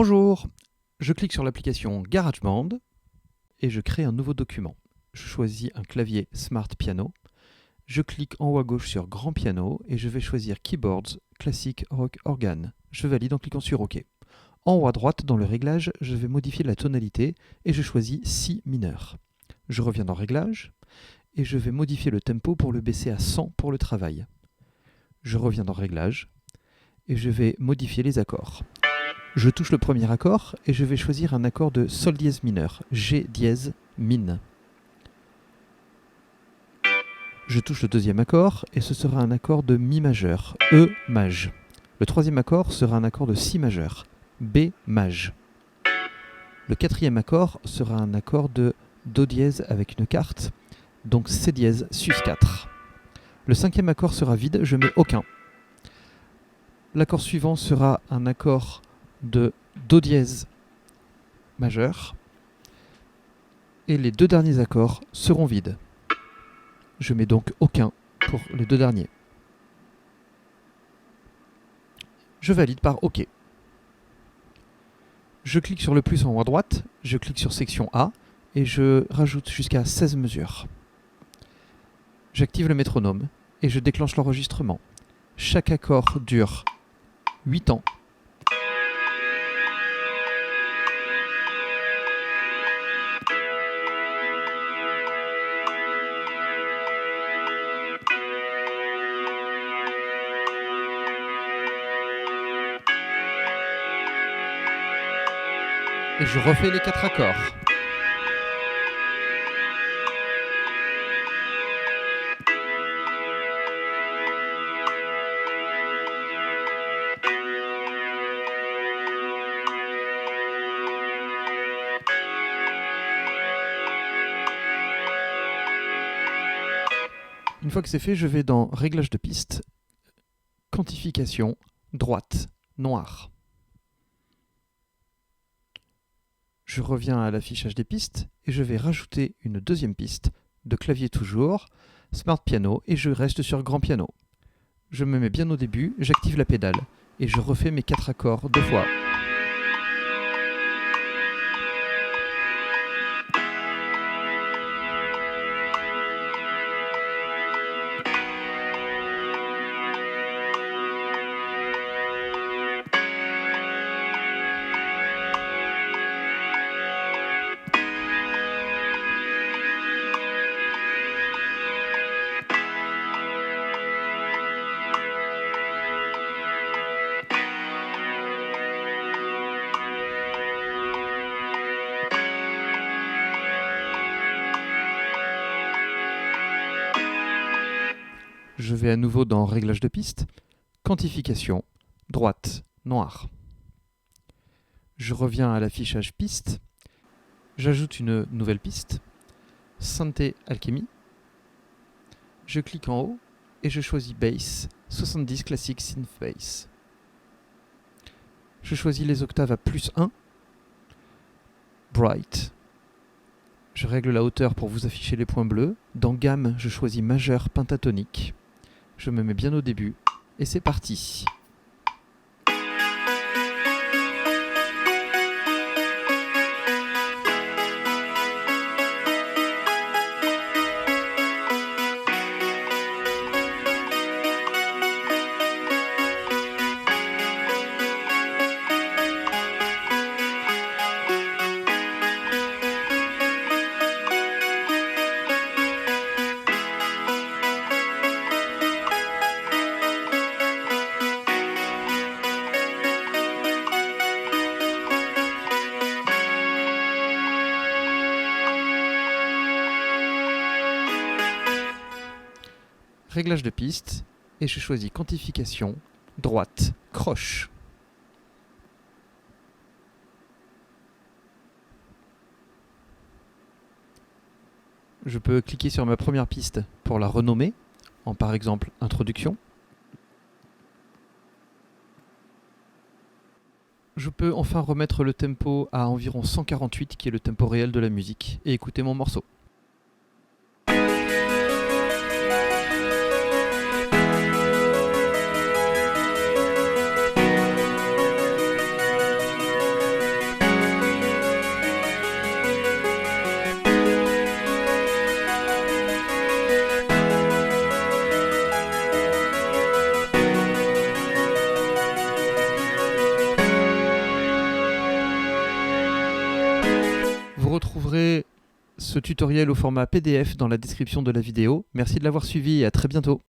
Bonjour, je clique sur l'application GarageBand et je crée un nouveau document. Je choisis un clavier Smart Piano. Je clique en haut à gauche sur Grand Piano et je vais choisir Keyboards, Classic Rock Organ. Je valide en cliquant sur OK. En haut à droite, dans le réglage, je vais modifier la tonalité et je choisis Si mineur. Je reviens dans Réglages et je vais modifier le tempo pour le baisser à 100 pour le travail. Je reviens dans Réglages et je vais modifier les accords. Je touche le premier accord et je vais choisir un accord de Sol dièse mineur, G dièse min. Je touche le deuxième accord et ce sera un accord de Mi majeur, E maj. Le troisième accord sera un accord de Si majeur, B maj. Le quatrième accord sera un accord de Do dièse avec une quarte, donc C dièse sus 4. Le cinquième accord sera vide, je mets aucun. L'accord suivant sera un accord de Do dièse majeur et les deux derniers accords seront vides. Je mets donc aucun pour les deux derniers. Je valide par OK. Je clique sur le plus en haut à droite, je clique sur section A et je rajoute jusqu'à 16 mesures. J'active le métronome et je déclenche l'enregistrement. Chaque accord dure 8 temps. Et je refais les 4 accords. Une fois que c'est fait, je vais dans Réglage de piste, Quantification, droite, noir. Je reviens à l'affichage des pistes et je vais rajouter une deuxième piste de clavier toujours, Smart Piano et je reste sur Grand Piano. Je me mets bien au début, j'active la pédale et je refais mes 4 accords 2 fois. Je vais à nouveau dans Réglage de piste, Quantification, droite, noir. Je reviens à l'affichage piste, j'ajoute une nouvelle piste, Synthé Alchemy. Je clique en haut et je choisis Bass, 70 Classic Synth Bass. Je choisis les octaves à +1, Bright. Je règle la hauteur pour vous afficher les points bleus. Dans Gamme, je choisis majeur pentatonique. Je me mets bien au début et c'est parti. Réglage de piste, et je choisis Quantification, droite, croche. Je peux cliquer sur ma première piste pour la renommer, en par exemple Introduction. Je peux enfin remettre le tempo à environ 148, qui est le tempo réel de la musique, et écouter mon morceau. ce tutoriel au format PDF dans la description de la vidéo. Merci de l'avoir suivi et à très bientôt.